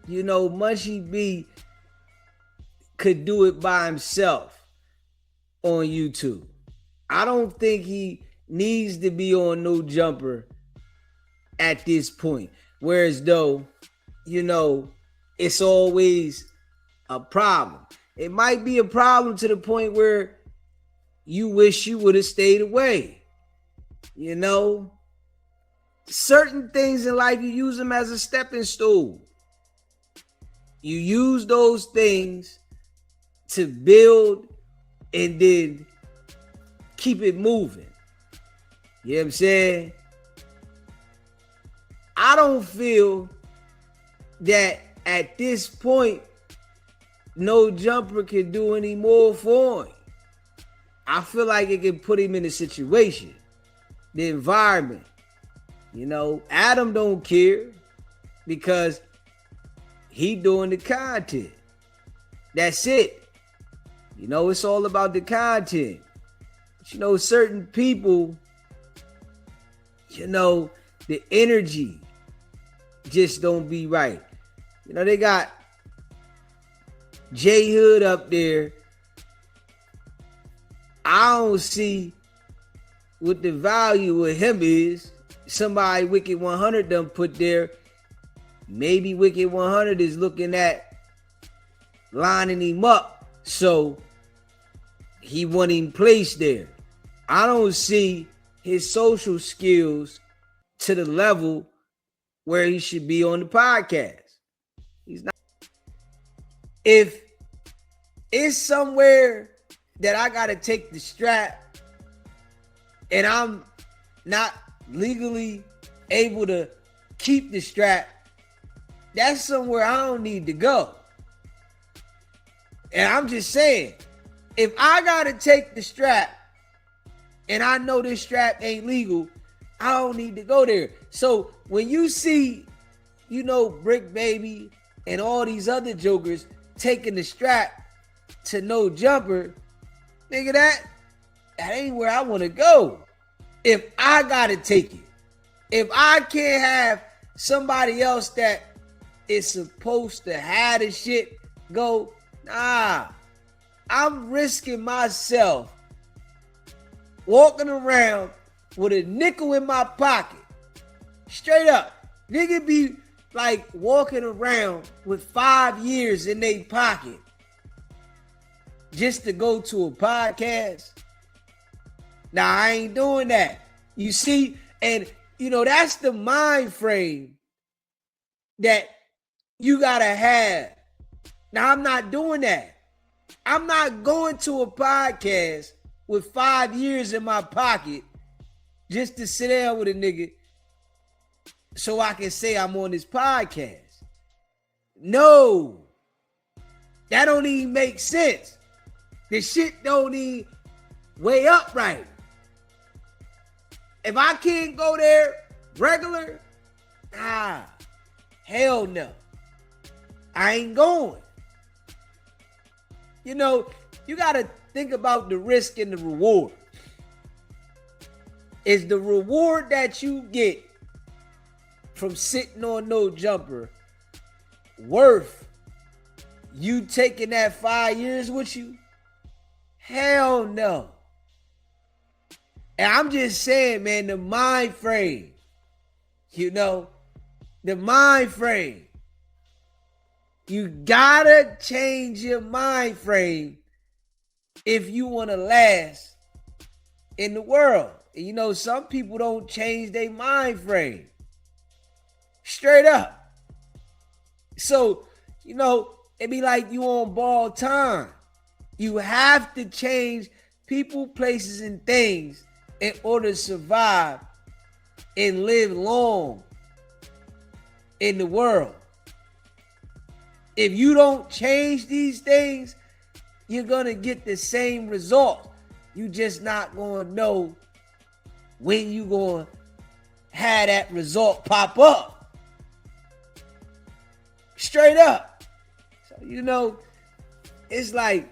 Munchie B could do it by himself on YouTube. I don't think he needs to be on No Jumper at this point. Whereas though, it's always a problem. It might be a problem to the point where you wish you would have stayed away. Certain things in life, you use them as a stepping stool. You use those things to build and then keep it moving. You know what I'm saying? I don't feel that at this point, No Jumper can do any more for him. I feel like it can put him in a situation, the environment. Adam don't care because he doing the content. That's it. It's all about the content. But certain people, the energy just don't be right. They got J Hood up there. I don't see what the value of him is. Somebody Wicked 100 done put there. Maybe Wicked 100 is looking at lining him up so he want him placed there. I don't see his social skills to the level where he should be on the podcast. He's not. If it's somewhere that I gotta take the strap and I'm not legally able to keep the strap, that's somewhere I don't need to go. And I'm just saying, if I gotta take the strap and I know this strap ain't legal, I don't need to go there. So when you see, Brick Baby and all these other jokers taking the strap to No Jumper, nigga, that ain't where I want to go. If I gotta take it, if I can't have somebody else that is supposed to have the shit go, nah, I'm risking myself walking around with a nickel in my pocket. Straight up. Nigga be like walking around with 5 years in their pocket just to go to a podcast. Nah, I ain't doing that. You see, and that's the mind frame that you gotta have. Now, I'm not doing that. I'm not going to a podcast with 5 years in my pocket just to sit down with a nigga so I can say I'm on this podcast. No. That don't even make sense. The shit don't even weigh up right. If I can't go there regular, hell no. I ain't going. You got to think about the risk and the reward. Is the reward that you get from sitting on No Jumper worth you taking that 5 years with you? Hell no. And I'm just saying, man, the mind frame, the mind frame. You gotta change your mind frame if you want to last in the world. And some people don't change their mind frame. Straight up. So, it be like you on borrowed time. You have to change people, places, and things in order to survive and live long in the world. If you don't change these things, you're going to get the same result. You just not going to know when you going to have that result pop up. Straight up. So, it's like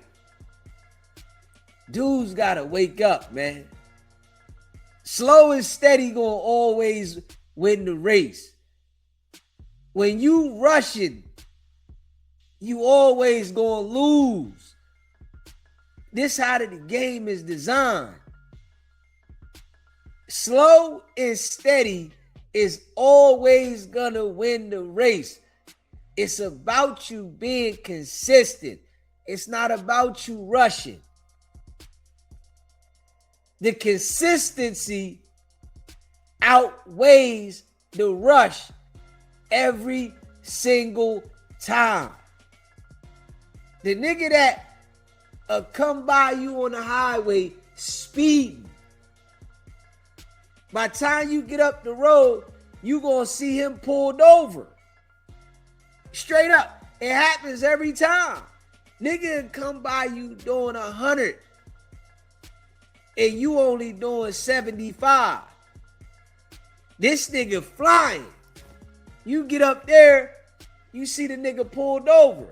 dudes got to wake up, man. Slow and steady going to always win the race. When you rushing You always gonna lose. This how the game is designed. Slow and steady is always gonna win the race. It's about you being consistent. It's not about you rushing. The consistency outweighs the rush every single time. The nigga that come by you on the highway speeding, by the time you get up the road, you gonna see him pulled over. Straight up. It happens every time. Nigga come by you doing 100 and you only doing 75. This nigga flying. You get up there, you see the nigga pulled over.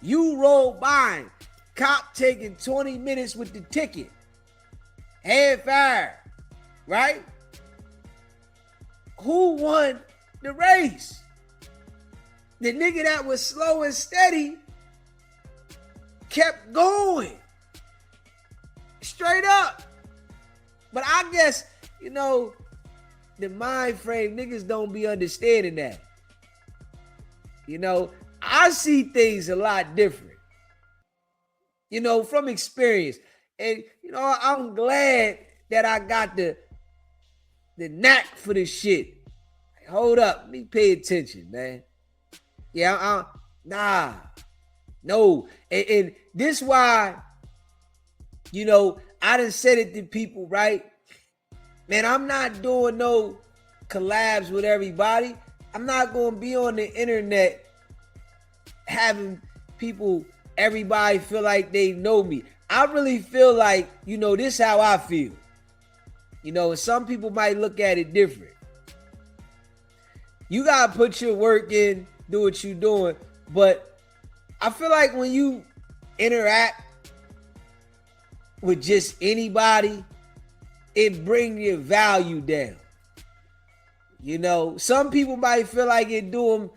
You roll by him. Cop taking 20 minutes with the ticket. Head fire. Right? Who won the race? The nigga that was slow and steady kept going. Straight up. But I guess, the mind frame, niggas don't be understanding that. I see things a lot different. From experience. And, I'm glad that I got the knack for this shit. Hold up. Let me pay attention, man. Yeah, no. And this why, I done said it to people, right? Man, I'm not doing no collabs with everybody. I'm not going to be on the internet having everybody feel like they know me. I really feel like, this how I feel. And some people might look at it different. You got to put your work in, do what you're doing. But I feel like when you interact with just anybody, it brings your value down. Some people might feel like it do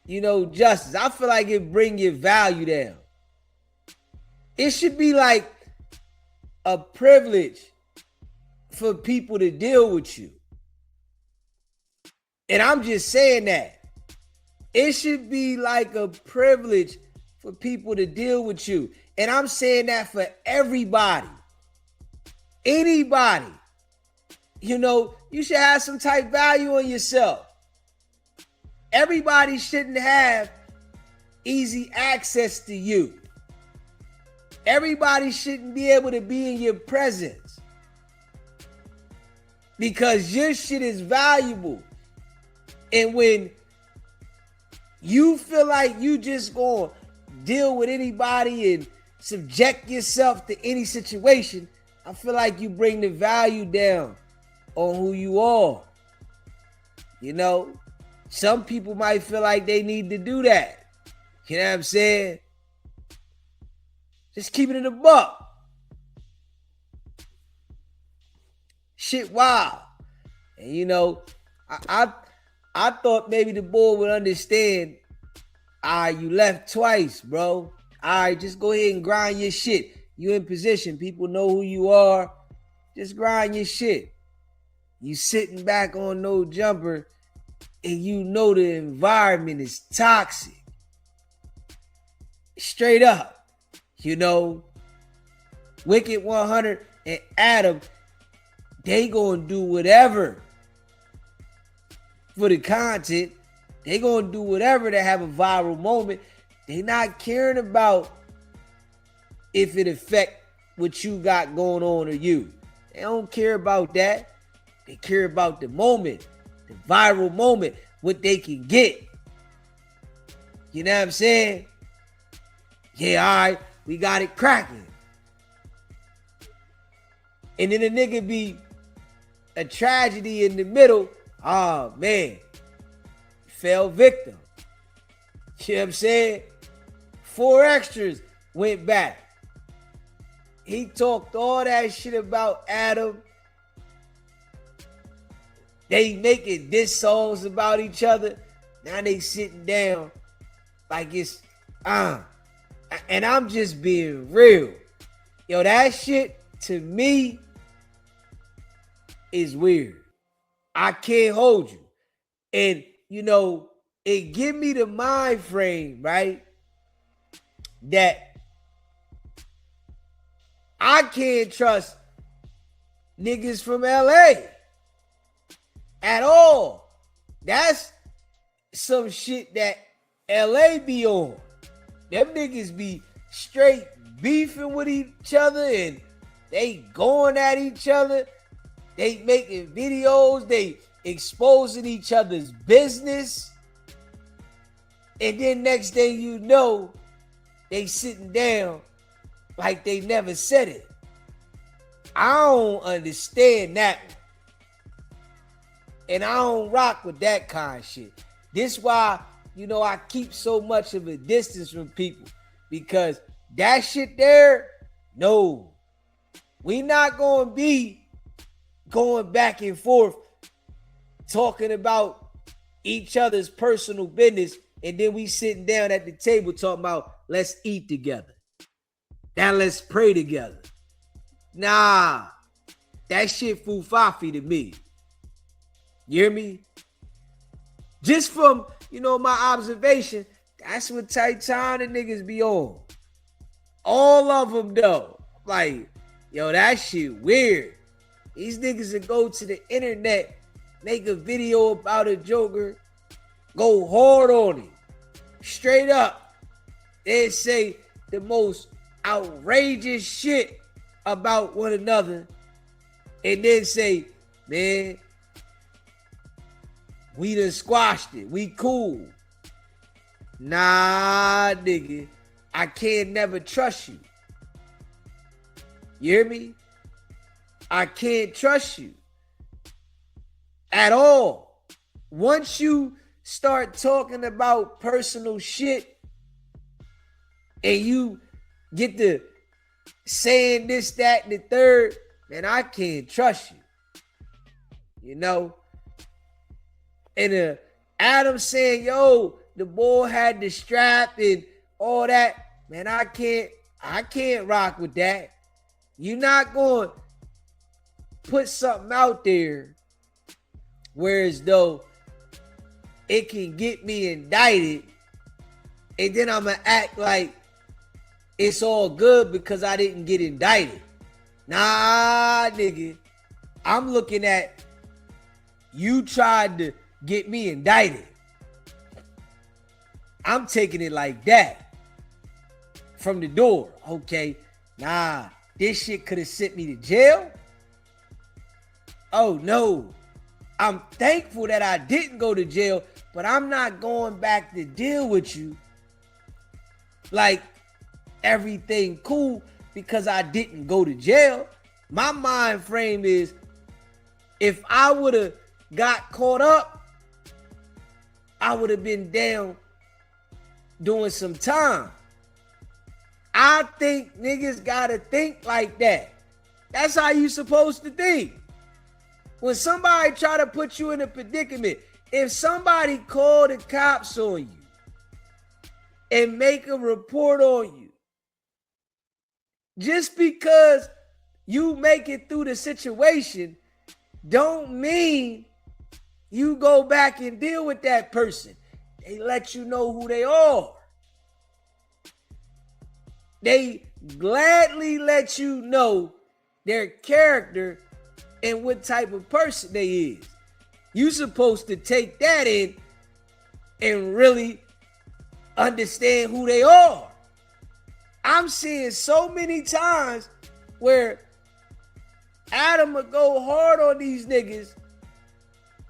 them, justice. I feel like it bring your value down. It should be like a privilege for people to deal with you. And I'm just saying that. It should be like a privilege for people to deal with you. And I'm saying that for everybody. Anybody. You should have some type value on yourself. Everybody shouldn't have easy access to you. Everybody shouldn't be able to be in your presence. Because your shit is valuable. And when you feel like you just gonna deal with anybody and subject yourself to any situation, I feel like you bring the value down on who you are. Some people might feel like they need to do that. You know what I'm saying? Just keep it in the buck. Shit wild. And I thought maybe the boy would understand. You left twice, bro. Just go ahead and grind your shit. You in position. People know who you are. Just grind your shit. You sitting back on no jumper and the environment is toxic. Straight up. Wicked 100 and Adam, they gonna do whatever for the content. They gonna do whatever to have a viral moment. They not caring about if it affect what you got going on or you. They don't care about that. They care about the moment, the viral moment, what they can get. You know what I'm saying? Yeah, all right, we got it cracking. And then the nigga be a tragedy in the middle. Oh, man. Fell victim. You know what I'm saying? 4 extras went back. He talked all that shit about Adam. They making diss songs about each other. Now they sitting down like it's And I'm just being real. Yo, that shit to me is weird. I can't hold you. And, you know, it give me the mind frame, right? That I can't trust niggas from LA at all. That's some shit that LA be on. Them niggas be straight beefing with each other and they going at each other. They making videos. They exposing each other's business. And then next thing you know, they sitting down like they never said it. I don't understand that one. And I don't rock with that kind of shit. This why, you know, I keep so much of a distance from people. Because that shit there, no. We not going to be going back and forth talking about each other's personal business, and then we sitting down at the table talking about let's eat together. Now let's pray together. Nah, that shit foo-fafi to me. You hear me? Just from, you know, my observation, that's what type time the niggas be on. All of them though. Like, yo, that shit weird. These niggas that go to the internet, make a video about a joker, go hard on him. Straight up. They say the most outrageous shit about one another. And then say, man, we done squashed it. We cool. Nah, nigga. I can't never trust you. You hear me? I can't trust you at all. Once you start talking about personal shit and you get to saying this, that, and the third, man, I can't trust you. You know? And Adam saying, yo, the boy had the strap and all that, man, I can't rock with that. You're not going to put something out there whereas though it can get me indicted and then I'm going to act like it's all good because I didn't get indicted. Nah, nigga. I'm looking at you tried to get me indicted. I'm taking it like that. From the door. Okay. Nah, this shit could have sent me to jail. Oh no. I'm thankful that I didn't go to jail, but I'm not going back to deal with you like everything cool because I didn't go to jail. My mind frame is if I would have got caught up, I would have been down doing some time. I think niggas gotta think like that. That's how you supposed to think. When somebody try to put you in a predicament, if somebody call the cops on you and make a report on you, just because you make it through the situation don't mean you go back and deal with that person. They let you know who they are. They gladly let you know their character and what type of person they is. You supposed to take that in and really understand who they are. I'm seeing so many times where Adam will go hard on these niggas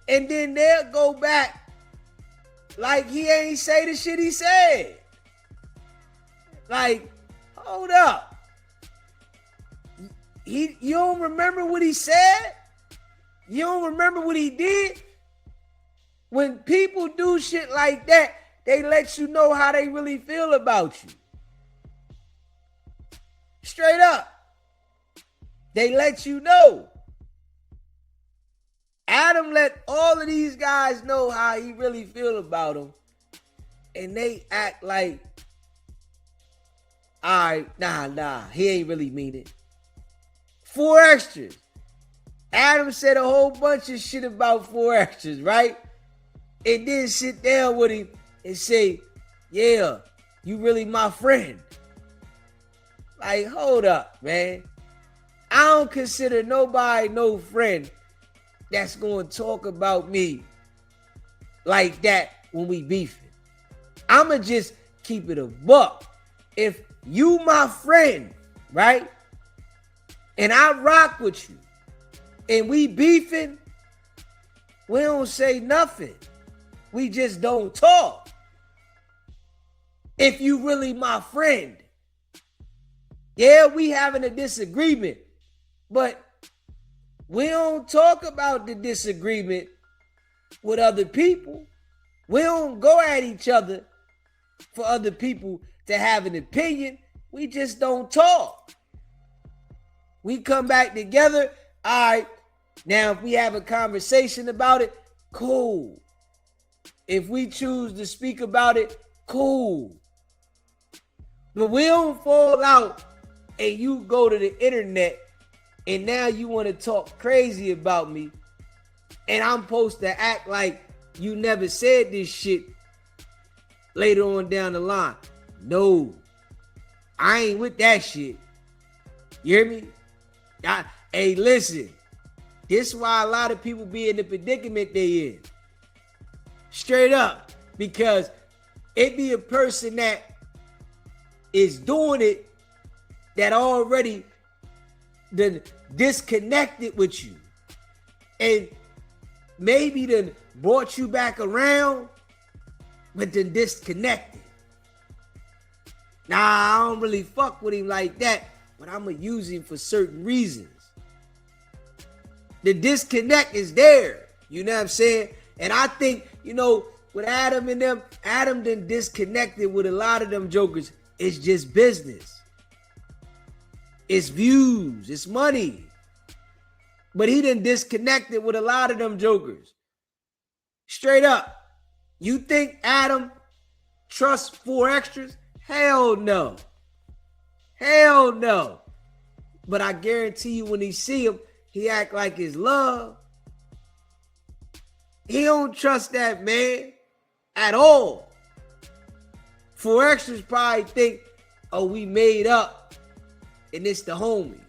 and then they'll go back like he ain't say the shit he said. Like, hold up. You don't remember what he said? You don't remember what he did? When people do shit like that, they let you know how they really feel about you. Straight up. They let you know. Adam let all of these guys know how he really feel about them. And they act like All right, nah, he ain't really mean it. 4 extras. Adam said a whole bunch of shit about 4 extras, right? And then sit down with him and say, yeah, you really my friend. Like, hold up, man. I don't consider nobody no friend that's going to talk about me like that when we beefing. I'ma just keep it a buck. If you my friend, right? And I rock with you, and we beefing, we don't say nothing. We just don't talk. If you really my friend. Yeah, we having a disagreement, but we don't talk about the disagreement with other people. We don't go at each other for other people to have an opinion. We just don't talk. We come back together. All right. Now, if we have a conversation about it, cool. If we choose to speak about it, cool. But we don't fall out and you go to the internet and now you want to talk crazy about me and I'm supposed to act like you never said this shit later on down the line. No, I ain't with that shit. You hear me? Hey, listen, this is why a lot of people be in the predicament they in. Straight up, because it be a person that is doing it that already done disconnected with you and maybe done brought you back around, but then disconnected. Nah, I don't really fuck with him like that, but I'm gonna use him for certain reasons. The disconnect is there, you know what I'm saying? And I think, you know, with Adam and them, Adam done disconnected with a lot of them jokers. It's just business. It's views. It's money. But he done disconnected with a lot of them jokers. Straight up. You think Adam trusts 4 extras? Hell no. Hell no. But I guarantee you when he see him, he act like it's love. He don't trust that man at all. 4 extras probably think, oh, we made up and it's the homie.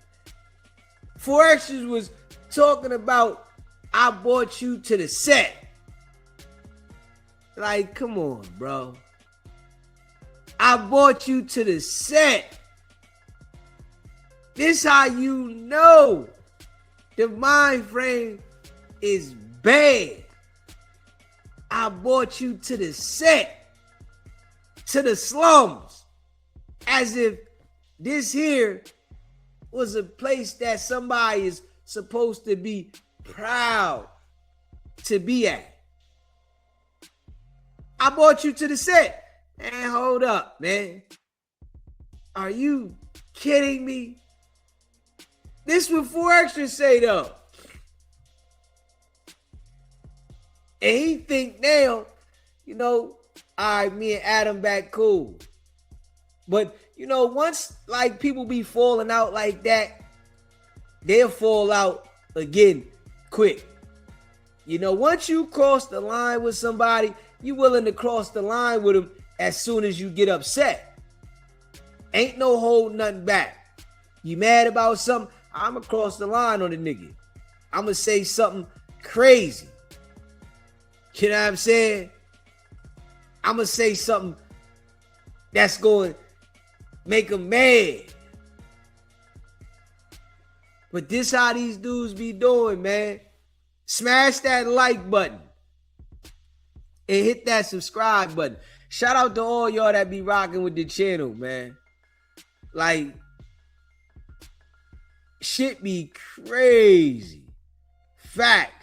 4 extras was talking about, I brought you to the set. Like, come on, bro. I brought you to the set. This how you know the mind frame is bad. I brought you to the set, to the slums, as if this here was a place that somebody is supposed to be proud to be at. I brought you to the set. Man, hold up, man. Are you kidding me? This what 4 extras say though. And he think now, you know, all right, me and Adam back cool. But, you know, once like people be falling out like that, they'll fall out again quick. You know, once you cross the line with somebody, you willing to cross the line with them as soon as you get upset. Ain't no hold nothing back. You mad about something? I'ma cross the line on the nigga. I'ma say something crazy. You know what I'm saying? I'ma say something that's going to make them mad. But this how these dudes be doing, man. Smash that like button and hit that subscribe button. Shout out to all y'all that be rocking with the channel, man. Like, shit be crazy. Facts.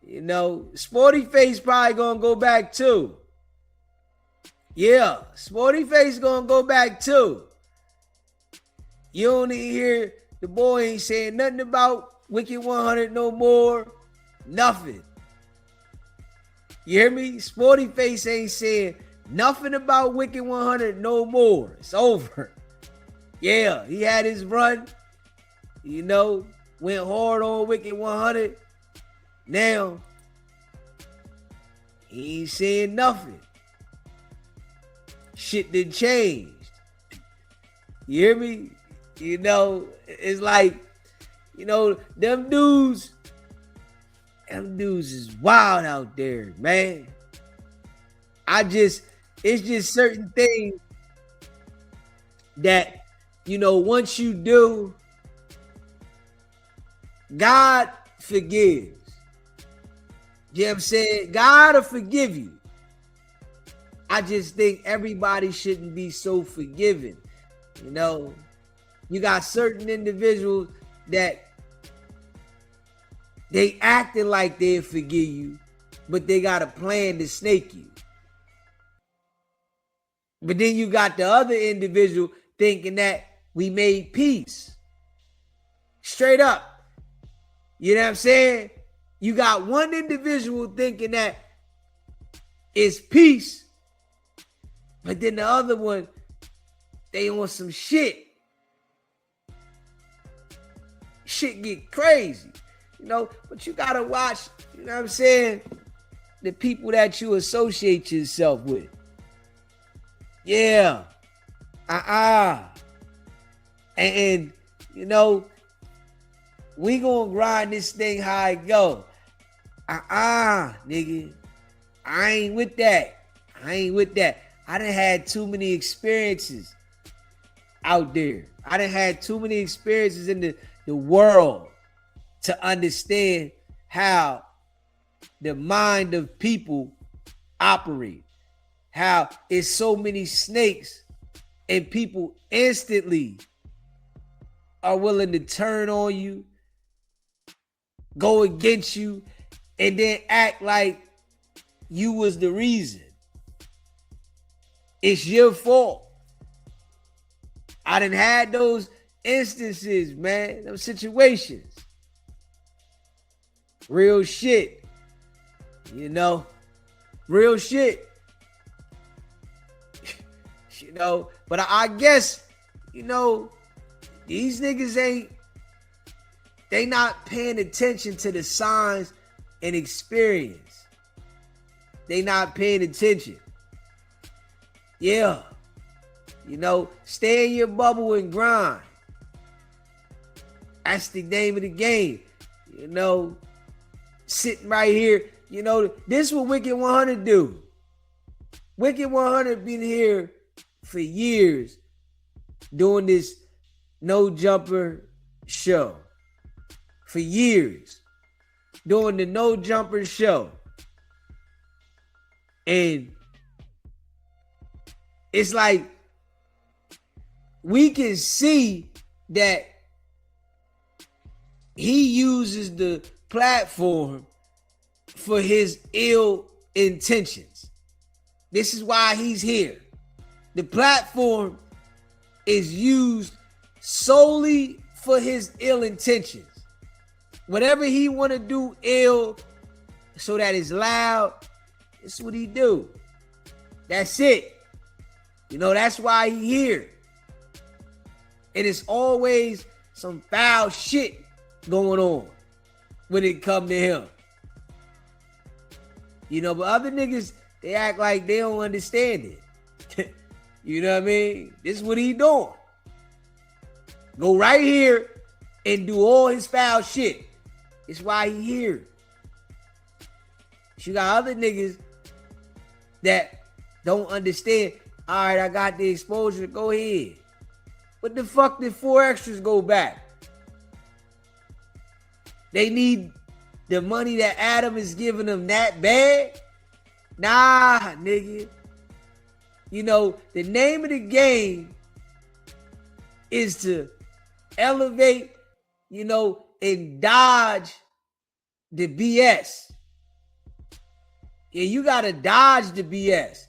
You know, Sporty Face probably gonna go back too. Yeah, Sporty Face gonna go back too. You don't even hear the boy ain't saying nothing about Wicked 100 no more. Nothing. You hear me? Sporty Face ain't saying Nothing about Wicked 100 no more. It's over. Yeah, he had his run. You know, went hard on Wicked 100. Now, he ain't saying nothing. Shit done changed. You hear me? You know, it's like, you know, them dudes is wild out there, man. It's just certain things that, you know, once you do, God forgives. You know what I'm saying? God will forgive you. I just think everybody shouldn't be so forgiving. You know, you got certain individuals that they acting like they'll forgive you, but they got a plan to snake you. But then you got the other individual thinking that we made peace. Straight up. You know what I'm saying? You got one individual thinking that it's peace, but then the other one, they on some shit. Shit get crazy. You know, but you gotta watch, you know what I'm saying, the people that you associate yourself with. Yeah. And you know, we gonna grind this thing how it go. Nigga. I ain't with that. I done had too many experiences out there. I done had too many experiences in the world to understand how the mind of people operate. How it's so many snakes and people instantly are willing to turn on you, go against you, and then act like you was the reason. It's your fault. I done had those instances, man, those situations. Real shit. You know, real shit. You know, but I guess, you know, these niggas they not paying attention to the signs and experience. They not paying attention. Yeah. You know, stay in your bubble and grind. That's the name of the game. You know, sitting right here. You know, this is what Wicked 100 do. Wicked 100 been here for years doing this no jumper show. For years. Doing the no jumper show. And it's like we can see that he uses the platform for his ill intentions. This is why he's here. The platform is used solely for his ill intentions. Whatever he want to do ill so that it's loud, that's what he do. That's it. You know, that's why he here. And it's always some foul shit going on when it come to him. You know, but other niggas, they act like they don't understand it. You know what I mean? This is what he doing. Go right here and do all his foul shit. It's why he here. You got other niggas that don't understand. All right, I got the exposure. Go ahead. What the fuck did 4 extras go back? They need the money that Adam is giving them that bad? Nah, nigga. You know, the name of the game is to elevate, you know, and dodge the BS. Yeah, you gotta dodge the BS.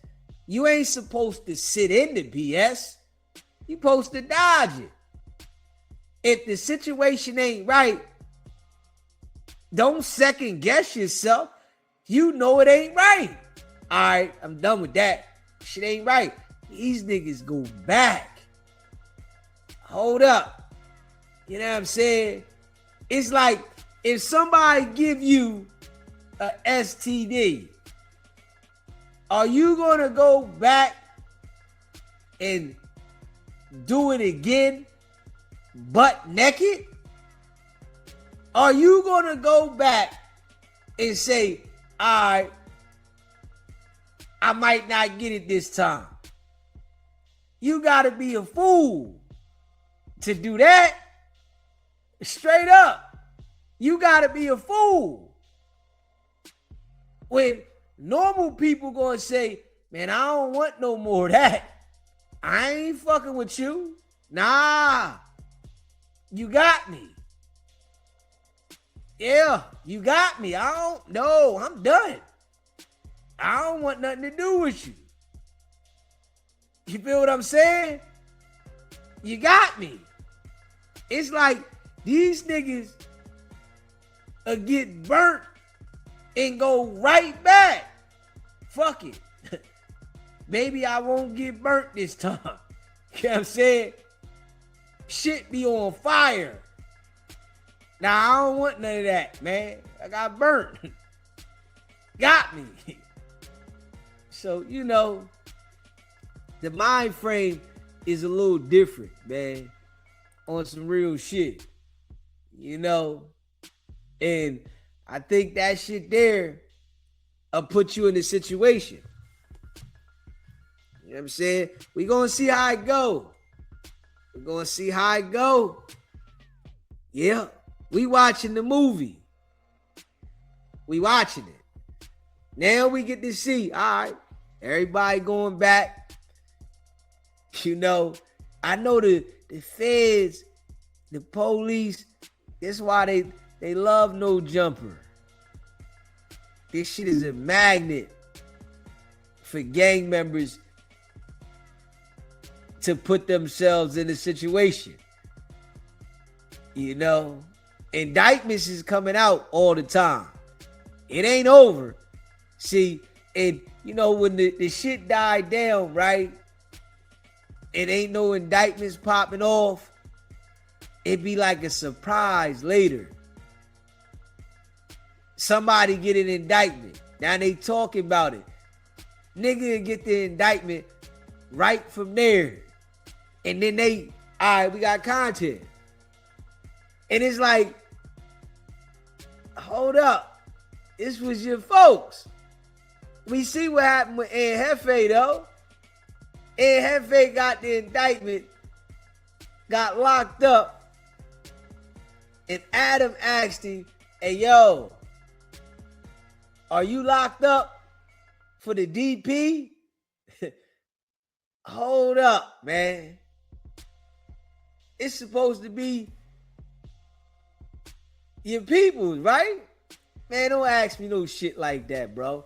You ain't supposed to sit in the BS. You supposed to dodge it. If the situation ain't right, don't second guess yourself. You know it ain't right. All right, I'm done with that. Shit ain't right. These niggas go back. Hold up. You know what I'm saying? It's like if somebody give you a STD, are you gonna go back and do it again butt naked? Are you gonna go back and say, all right, I might not get it this time? You gotta be a fool to do that. Straight up. You gotta be a fool. When normal people gonna say, man, I don't want no more of that. I ain't fucking with you. Nah. You got me. Yeah, you got me. I'm done. I don't want nothing to do with you. You feel what I'm saying? You got me. It's like these niggas get burnt and go right back. Fuck it. Maybe I won't get burnt this time. You know what I'm saying? Shit be on fire. Now, I don't want none of that, man. I got burnt. Got me. So, you know, the mind frame is a little different, man. On some real shit. You know? And I think that shit there will put you in a situation. You know what I'm saying? We gonna see how it go. We're gonna see how it go. Yeah. We watching the movie. We watching it. Now we get to see, all right, everybody going back. You know, I know the feds, the police, that's why they love No Jumper. This shit is a magnet for gang members to put themselves in a situation. You know? Indictments is coming out all the time. It ain't over. See, and you know, when the shit died down, right? It ain't no indictments popping off. It be like a surprise later. Somebody get an indictment. Now they talking about it. Nigga get the indictment right from there. And then all right, we got content. And it's like, hold up. This was your folks. We see what happened with Ed Hefe, though. Ed Hefe got the indictment, got locked up, and Adam asked him, hey, yo, are you locked up for the DP? Hold up, man. It's supposed to be your people, right? Man, don't ask me no shit like that, bro.